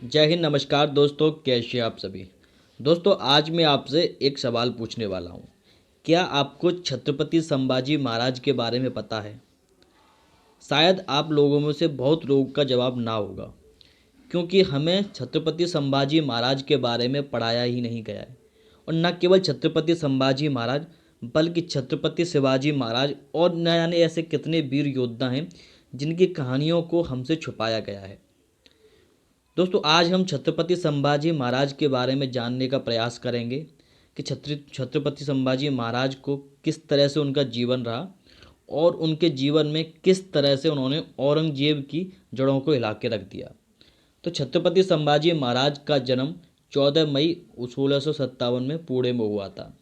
जय हिंद, नमस्कार दोस्तों, कैसे हैं आप सभी। दोस्तों, आज मैं आपसे एक सवाल पूछने वाला हूँ। क्या आपको छत्रपति संभाजी महाराज के बारे में पता है? शायद आप लोगों में से बहुत लोगों का जवाब ना होगा, क्योंकि हमें छत्रपति संभाजी महाराज के बारे में पढ़ाया ही नहीं गया है। और न केवल छत्रपति संभाजी महाराज, बल्कि छत्रपति शिवाजी महाराज और न जाने ऐसे कितने वीर योद्धा हैं जिनकी कहानियों को हमसे छुपाया गया है। दोस्तों, आज हम छत्रपति संभाजी महाराज के बारे में जानने का प्रयास करेंगे कि छत्रपति संभाजी महाराज को किस तरह से उनका जीवन रहा और उनके जीवन में किस तरह से उन्होंने औरंगजेब की जड़ों को हिला के रख दिया। तो छत्रपति संभाजी महाराज का जन्म 14 मई 1657 में पुणे में हुआ था।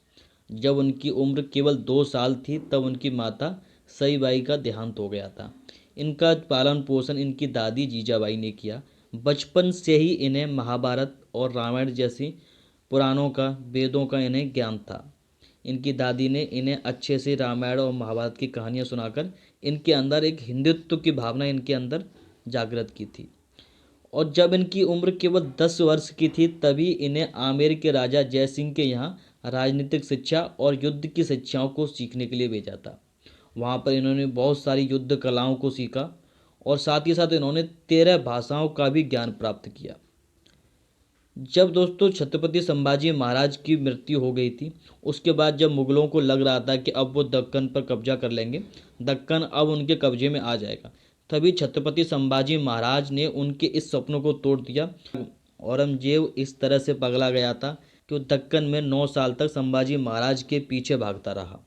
जब उनकी उम्र केवल 2 साल थी तब उनकी माता सईबाई का देहांत हो गया था। इनका पालन पोषण इनकी दादी जीजाबाई ने किया। बचपन से ही इन्हें महाभारत और रामायण जैसी पुराणों का, वेदों का इन्हें ज्ञान था। इनकी दादी ने इन्हें अच्छे से रामायण और महाभारत की कहानियाँ सुनाकर इनके अंदर एक हिंदुत्व की भावना इनके अंदर जागृत की थी। और जब इनकी उम्र केवल 10 वर्ष की थी तभी इन्हें आमेर के राजा जयसिंह के यहाँ राजनीतिक शिक्षा और युद्ध की शिक्षाओं को सीखने के लिए भेजा था। वहाँ पर इन्होंने बहुत सारी युद्ध कलाओं को सीखा और साथ ही साथ इन्होंने 13 भाषाओं का भी ज्ञान प्राप्त किया। जब दोस्तों छत्रपति संभाजी महाराज की मृत्यु हो गई थी, उसके बाद जब मुगलों को लग रहा था कि अब वो दक्कन पर कब्जा कर लेंगे, दक्कन अब उनके कब्जे में आ जाएगा, तभी छत्रपति संभाजी महाराज ने उनके इस सपनों को तोड़ दिया। औरंगजेब इस तरह से पगला गया था कि वो दक्कन में 9 साल तक संभाजी महाराज के पीछे भागता रहा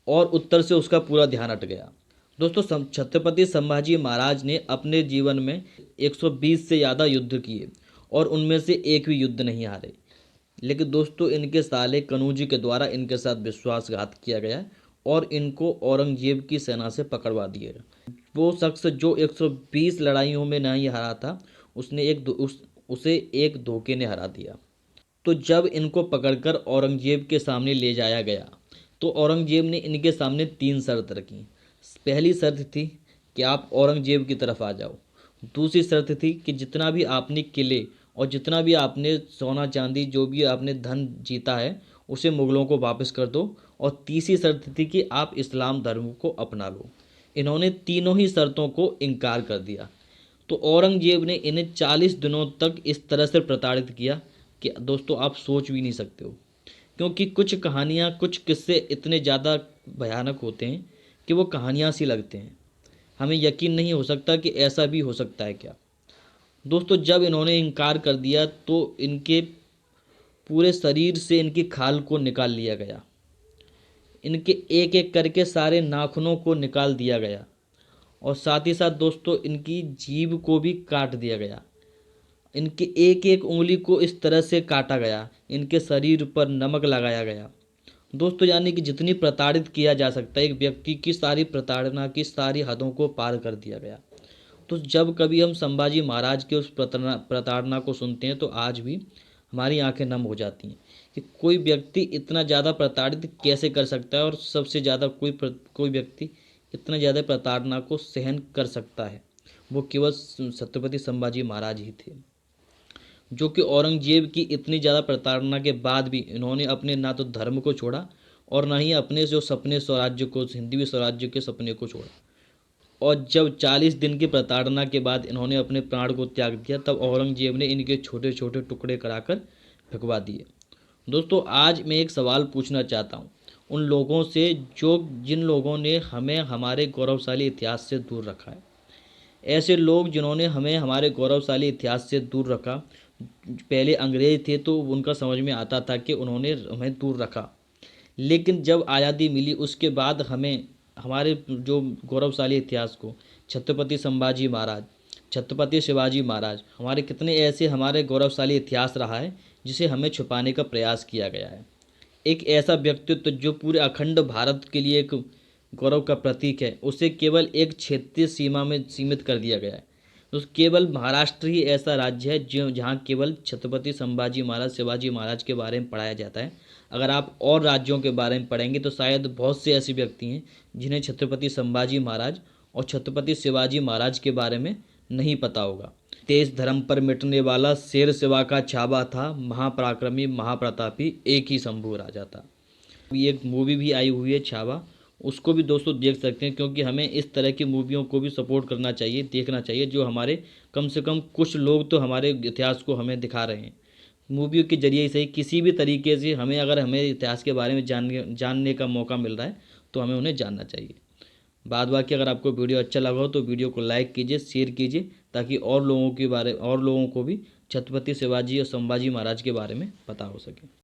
और उत्तर से उसका पूरा ध्यान हट गया। दोस्तों, छत्रपति संभाजी महाराज ने अपने जीवन में 120 से ज़्यादा युद्ध किए और उनमें से एक भी युद्ध नहीं हारे। लेकिन दोस्तों, इनके साले कनूजी के द्वारा इनके साथ विश्वासघात किया गया और इनको औरंगजेब की सेना से पकड़वा दिए। वो शख्स जो 120 लड़ाइयों में नहीं हरा था, उसे एक धोखे ने हरा दिया। तो जब इनको पकड़कर औरंगजेब के सामने ले जाया गया तो औरंगजेब ने इनके सामने 3 शर्त रखी। पहली शर्त थी कि आप औरंगजेब की तरफ आ जाओ। दूसरी शर्त थी कि जितना भी आपने किले और जितना भी आपने सोना चांदी जो भी आपने धन जीता है उसे मुगलों को वापस कर दो। और तीसरी शर्त थी कि आप इस्लाम धर्म को अपना लो। इन्होंने तीनों ही शर्तों को इनकार कर दिया। तो औरंगजेब ने इन्हें 40 दिनों तक इस तरह से प्रताड़ित किया कि दोस्तों आप सोच भी नहीं सकते हो। क्योंकि कुछ कहानियाँ, कुछ किस्से इतने ज़्यादा भयानक होते हैं कि वो कहानियाँ सी लगते हैं। हमें यकीन नहीं हो सकता कि ऐसा भी हो सकता है क्या। दोस्तों, जब इन्होंने इनकार कर दिया तो इनके पूरे शरीर से इनकी खाल को निकाल लिया गया। इनके एक एक करके सारे नाखूनों को निकाल दिया गया और साथ ही साथ दोस्तों इनकी जीभ को भी काट दिया गया। इनकी एक एक उंगली को इस तरह से काटा गया, इनके शरीर पर नमक लगाया गया। दोस्तों, यानी कि जितनी प्रताड़ित किया जा सकता है एक व्यक्ति की, सारी प्रताड़ना की सारी हदों को पार कर दिया गया। तो जब कभी हम संभाजी महाराज के उस प्रताड़ना को सुनते हैं तो आज भी हमारी आंखें नम हो जाती हैं कि कोई व्यक्ति इतना ज़्यादा प्रताड़ित कैसे कर सकता है और सबसे ज़्यादा कोई व्यक्ति इतना ज़्यादा प्रताड़ना को सहन कर सकता है, वो केवल छत्रपति संभाजी महाराज ही थे। जो कि औरंगजेब की इतनी ज़्यादा प्रताड़ना के बाद भी इन्होंने अपने ना तो धर्म को छोड़ा और ना ही अपने जो सपने स्वराज्य को, हिंदवी स्वराज्य के सपने को छोड़ा। और जब 40 दिन की प्रताड़ना के बाद इन्होंने अपने प्राण को त्याग दिया तब औरंगजेब ने इनके छोटे छोटे टुकड़े कराकर फेंकवा दिए। दोस्तों, आज मैं एक सवाल पूछना चाहता हूँ उन लोगों से जिन लोगों ने हमें हमारे गौरवशाली इतिहास से दूर रखा है। ऐसे लोग जिन्होंने हमें हमारे गौरवशाली इतिहास से दूर रखा, पहले अंग्रेज थे तो उनका समझ में आता था कि उन्होंने हमें दूर रखा, लेकिन जब आज़ादी मिली उसके बाद हमें हमारे जो गौरवशाली इतिहास को, छत्रपति संभाजी महाराज, छत्रपति शिवाजी महाराज, हमारे कितने ऐसे हमारे गौरवशाली इतिहास रहा है जिसे हमें छुपाने का प्रयास किया गया है। एक ऐसा व्यक्तित्व जो पूरे अखंड भारत के लिए एक गौरव का प्रतीक है, उसे केवल एक क्षेत्रीय सीमा में सीमित कर दिया गया है। तो केवल महाराष्ट्र ही ऐसा राज्य है जो जहाँ केवल छत्रपति संभाजी महाराज, शिवाजी महाराज के बारे में पढ़ाया जाता है। अगर आप और राज्यों के बारे में पढ़ेंगे तो शायद बहुत से ऐसे व्यक्ति हैं जिन्हें छत्रपति संभाजी महाराज और छत्रपति शिवाजी महाराज के बारे में नहीं पता होगा। तेज धर्म पर मिटने वाला शेर शिवा का छावा था, महापराक्रमी महाप्रतापी एक ही शंभू राजा था। ये एक मूवी भी आई हुई है छावा, उसको भी दोस्तों देख सकते हैं, क्योंकि हमें इस तरह की मूवियों को भी सपोर्ट करना चाहिए, देखना चाहिए, जो हमारे कम से कम कुछ लोग तो हमारे इतिहास को हमें दिखा रहे हैं। मूवियों के जरिए से किसी भी तरीके से हमें, अगर हमें इतिहास के बारे में जानने का मौका मिल रहा है तो हमें उन्हें जानना चाहिए। बाद बाकी अगर आपको वीडियो अच्छा लगा हो तो वीडियो को लाइक कीजिए, शेयर कीजिए, ताकि और लोगों को भी छत्रपति शिवाजी और संभाजी महाराज के बारे में पता हो सके।